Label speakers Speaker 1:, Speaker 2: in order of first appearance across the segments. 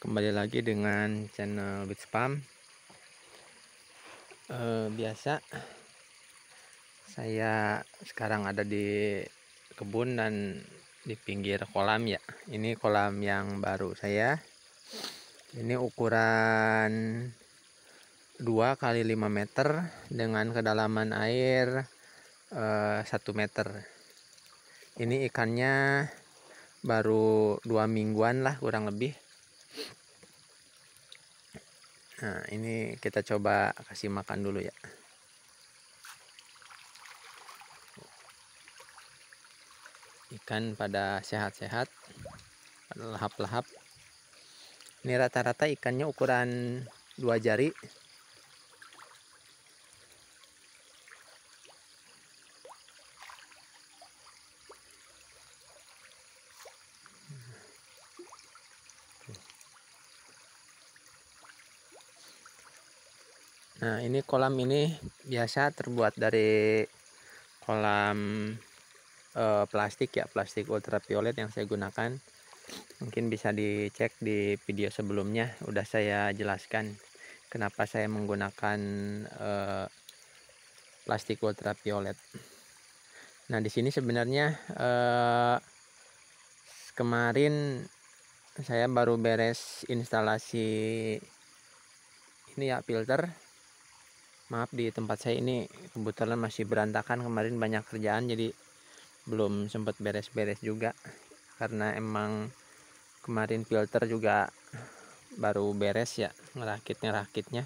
Speaker 1: Kembali lagi dengan channel With Spam. Biasa saya sekarang ada di kebun dan di pinggir kolam ya. Ini kolam yang baru saya. Ini ukuran 2 kali 5 meter dengan kedalaman air 1 meter. Ini ikannya baru 2 mingguan lah kurang lebih. Nah, ini kita coba kasih makan dulu ya. Ikan pada sehat-sehat, pada lahap-lahap. Ini rata-rata ikannya ukuran 2 jari. Nah, ini kolam ini biasa terbuat dari kolam plastik ya, plastik ultraviolet yang saya gunakan. Mungkin bisa dicek di video sebelumnya, udah saya jelaskan kenapa saya menggunakan plastik ultraviolet. Nah, di sini sebenarnya kemarin saya baru beres instalasi ini ya, filter. Maaf, di tempat saya ini kebetulan masih berantakan, kemarin banyak kerjaan jadi belum sempat beres-beres juga, karena emang kemarin filter juga baru beres ya, ngerakitnya,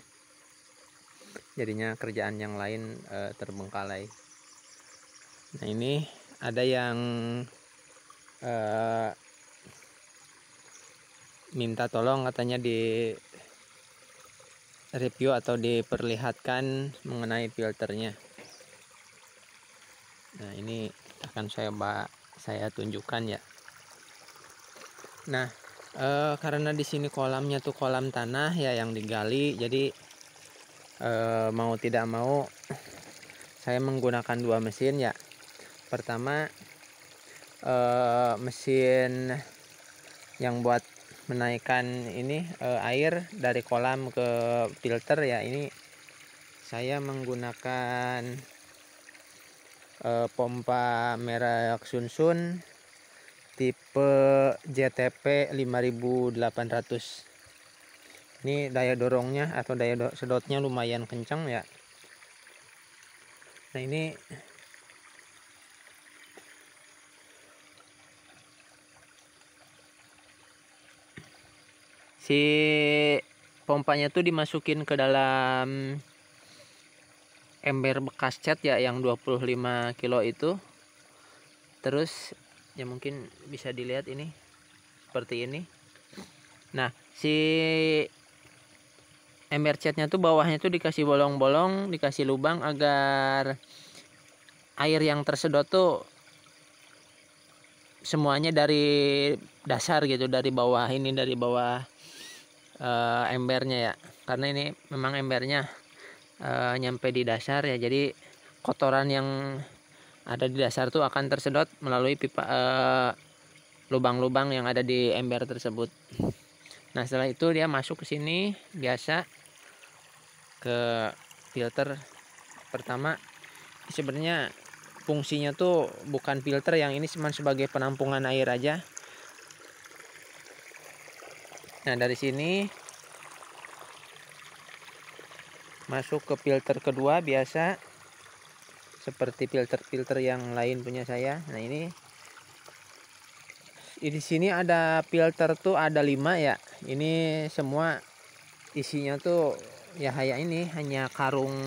Speaker 1: jadinya kerjaan yang lain terbengkalai. Nah, ini ada yang minta tolong katanya di review atau diperlihatkan mengenai filternya. Nah, ini akan saya tunjukkan ya. Nah, karena di sini kolamnya tuh kolam tanah ya yang digali, jadi mau tidak mau saya menggunakan 2 mesin ya. Pertama, mesin yang buat menaikkan ini air dari kolam ke filter ya, ini saya menggunakan pompa merek Sunsun tipe JTP 5800. Ini daya dorongnya atau daya sedotnya lumayan kencang ya. Nah, ini si pompanya tuh dimasukin ke dalam ember bekas cat ya, yang 25 kilo itu. Terus ya mungkin bisa dilihat ini seperti ini. Nah, si ember catnya tuh bawahnya tuh dikasih bolong-bolong, dikasih lubang agar air yang tersedot tuh semuanya dari dasar gitu, dari bawah ini, dari bawah embernya ya. Karena ini memang embernya nyampe di dasar ya, jadi kotoran yang ada di dasar tuh akan tersedot melalui pipa lubang-lubang yang ada di ember tersebut. Nah, setelah itu dia masuk ke sini biasa ke filter. Pertama, sebenarnya fungsinya tuh bukan filter, yang ini cuma sebagai penampungan air aja. Nah, dari sini masuk ke filter kedua biasa seperti filter-filter yang lain punya saya. Nah, ini di sini ada filter tuh ada 5 ya. Ini semua isinya tuh ya kayak ini, hanya karung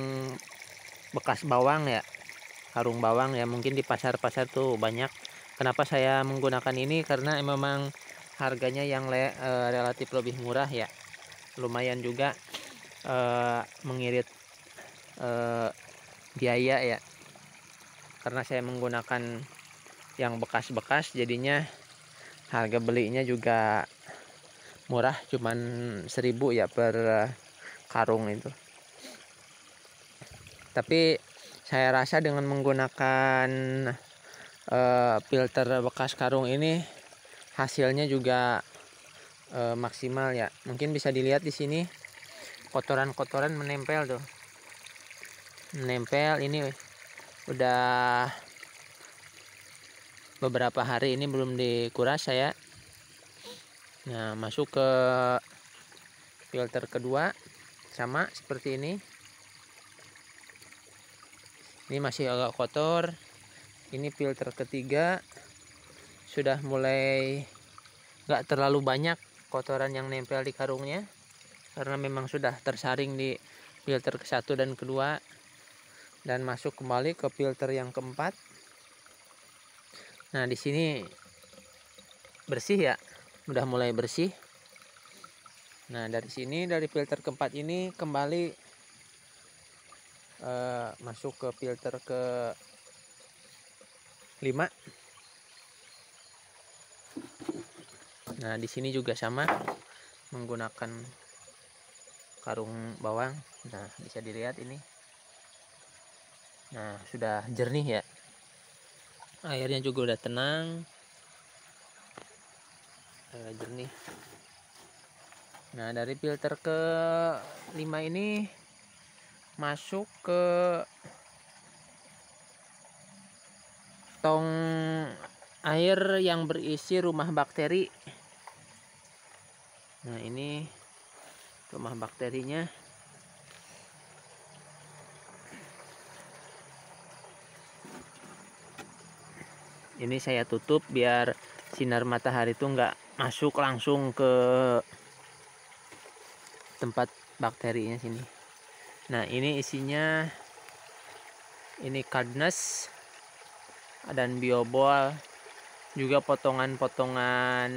Speaker 1: bekas bawang ya. Karung bawang ya, mungkin di pasar-pasar tuh banyak. Kenapa saya menggunakan ini? Karena memang harganya yang relatif lebih murah ya. Lumayan juga mengirit biaya ya. Karena saya menggunakan yang bekas-bekas, jadinya harga belinya juga murah, cuman 1000 ya per karung itu. Tapi saya rasa dengan menggunakan filter bekas karung ini hasilnya juga maksimal ya. Mungkin bisa dilihat di sini kotoran-kotoran menempel tuh. Menempel ini udah beberapa hari ini belum dikuras saya. Nah, masuk ke filter kedua sama seperti ini. Ini masih agak kotor. Ini filter ketiga sudah mulai nggak terlalu banyak kotoran yang nempel di karungnya karena memang sudah tersaring di filter ke-1 dan kedua. Dan masuk kembali ke filter yang keempat. Nah, di sini bersih ya, udah mulai bersih. Nah, dari sini dari filter keempat ini kembali masuk ke filter ke-5. Nah, di sini juga sama menggunakan karung bawang. Nah, bisa dilihat ini. Nah, sudah jernih ya. Airnya juga udah tenang. Jernih. Nah, dari filter ke-5 ini masuk ke tong air yang berisi rumah bakteri. Nah, ini rumah bakterinya. Ini saya tutup biar sinar matahari itu nggak masuk langsung ke tempat bakterinya sini. Nah, ini isinya ini Cadnes dan biobol, juga potongan-potongan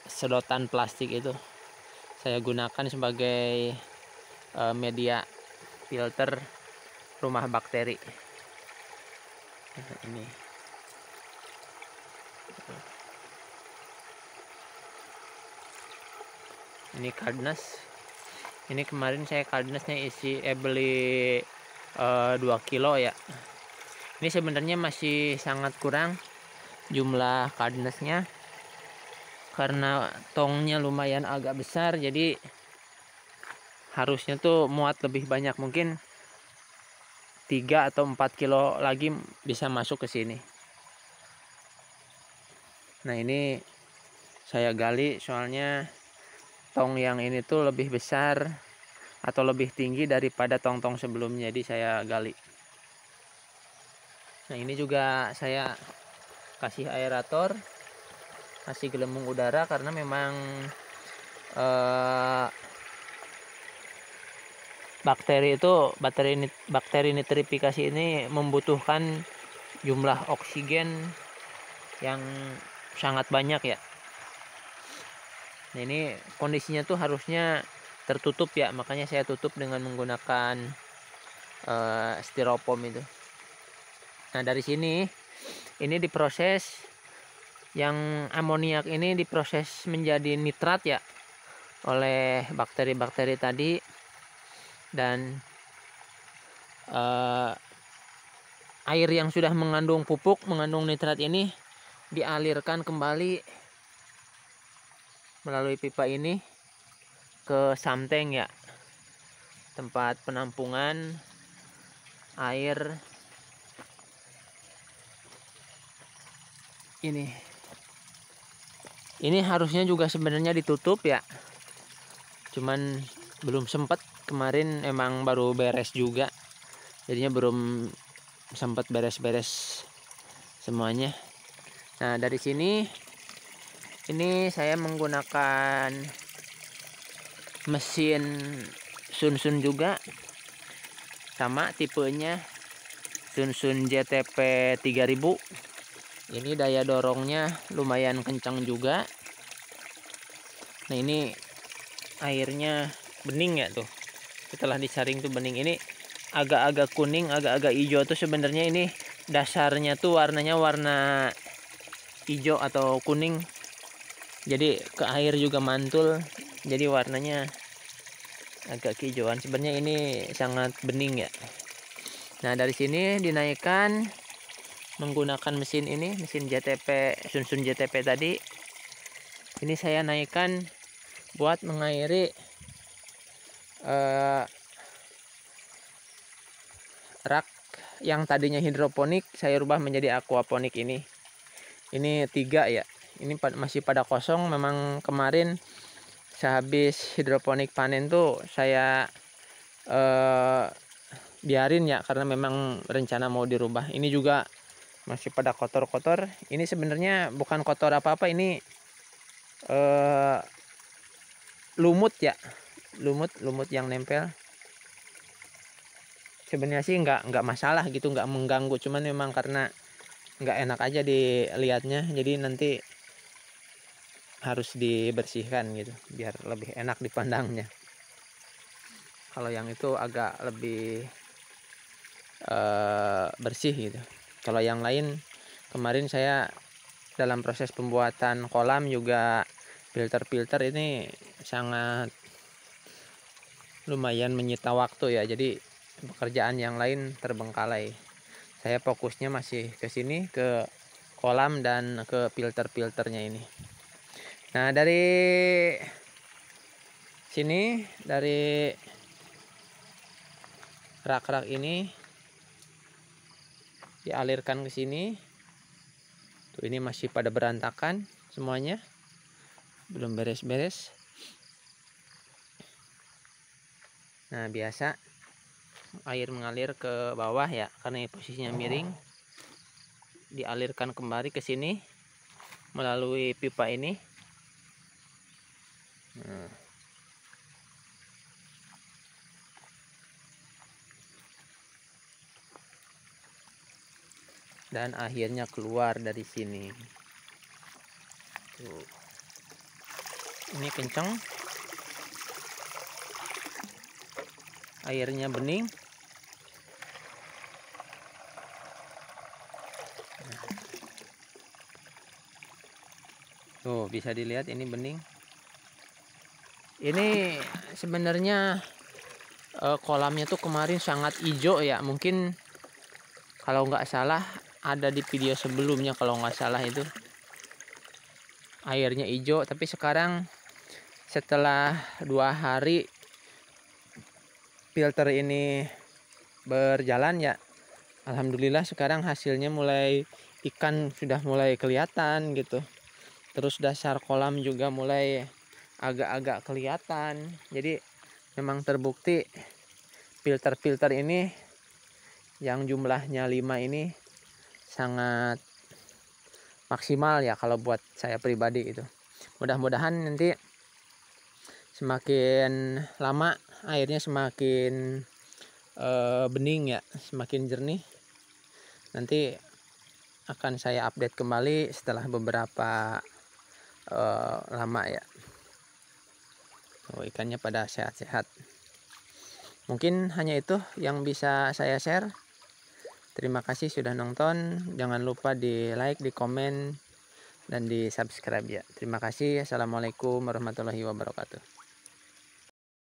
Speaker 1: sedotan plastik itu saya gunakan sebagai media filter rumah bakteri. Ini Cadnes. Ini kemarin saya Cadnesnya beli 2 kilo ya. Ini sebenarnya masih sangat kurang jumlah Cadnesnya karena tongnya lumayan agak besar, jadi harusnya tuh muat lebih banyak, mungkin 3 atau 4 kilo lagi bisa masuk ke sini. Nah, ini saya gali soalnya tong yang ini tuh lebih besar atau lebih tinggi daripada tong-tong sebelumnya, jadi saya gali. Nah, ini juga saya kasih aerator, kasih gelembung udara karena memang bakteri nitrifikasi ini membutuhkan jumlah oksigen yang sangat banyak ya. Nah, ini kondisinya tuh harusnya tertutup ya, makanya saya tutup dengan menggunakan styrofoam itu. Nah, dari sini ini diproses, yang amoniak ini diproses menjadi nitrat ya oleh bakteri-bakteri tadi, dan air yang sudah mengandung pupuk, mengandung nitrat ini dialirkan kembali melalui pipa ini ke samteng ya, tempat penampungan air ini. Ini harusnya juga sebenarnya ditutup ya, cuman belum sempat. Kemarin emang baru beres juga, jadinya belum sempat beres-beres semuanya. Nah, dari sini ini saya menggunakan mesin Sunsun juga, sama tipenya Sunsun JTP 3000. Ini daya dorongnya lumayan kencang juga. Nah, ini airnya bening ya tuh, setelah disaring tuh bening. Ini agak-agak kuning, agak-agak hijau tuh sebenarnya ini dasarnya tuh warnanya warna hijau atau kuning, jadi ke air juga mantul, jadi warnanya agak kehijauan. Sebenarnya ini sangat bening ya. Nah, dari sini dinaikkan menggunakan mesin ini, mesin JTP Sunsun JTP tadi. Ini saya naikkan buat mengairi rak yang tadinya hidroponik, saya rubah menjadi aquaponik ini. Ini 3 ya. Ini masih pada kosong. Memang kemarin sehabis hidroponik panen tuh saya biarin ya, karena memang rencana mau dirubah. Ini juga masih pada kotor-kotor. Ini sebenarnya bukan kotor apa-apa, ini lumut ya, lumut yang nempel. Sebenarnya sih nggak masalah gitu, nggak mengganggu, cuman memang karena nggak enak aja dilihatnya, jadi nanti harus dibersihkan gitu biar lebih enak dipandangnya. Kalau yang itu agak lebih bersih gitu. Kalau yang lain, kemarin saya dalam proses pembuatan kolam juga filter ini sangat lumayan menyita waktu ya, jadi pekerjaan yang lain terbengkalai. Saya fokusnya masih ke sini, ke kolam dan ke filternya ini. Nah, dari sini, dari rak-rak ini dialirkan ke sini. Tuh, ini masih pada berantakan semuanya, belum beres-beres. Nah, biasa air mengalir ke bawah ya, karena posisinya miring. Dialirkan kembali ke sini melalui pipa ini. Nah. Dan akhirnya keluar dari sini. Tuh. Ini kenceng, airnya bening. Tuh, bisa dilihat ini bening. Ini sebenarnya kolamnya tuh kemarin sangat hijau ya. Mungkin kalau nggak salah ada di video sebelumnya, kalau nggak salah itu airnya hijau. Tapi sekarang setelah 2 hari filter ini berjalan ya, alhamdulillah sekarang hasilnya mulai, ikan sudah mulai kelihatan gitu. Terus dasar kolam juga mulai agak-agak kelihatan. Jadi memang terbukti filter ini yang jumlahnya 5 ini sangat maksimal ya kalau buat saya pribadi itu. Mudah-mudahan nanti semakin lama airnya semakin bening ya, semakin jernih. Nanti akan saya update kembali setelah beberapa lama ya. Oh, ikannya pada sehat-sehat. Mungkin hanya itu yang bisa saya share. Terima kasih sudah nonton. Jangan lupa di like, di komen, dan di subscribe ya. Terima kasih. Assalamualaikum warahmatullahi wabarakatuh.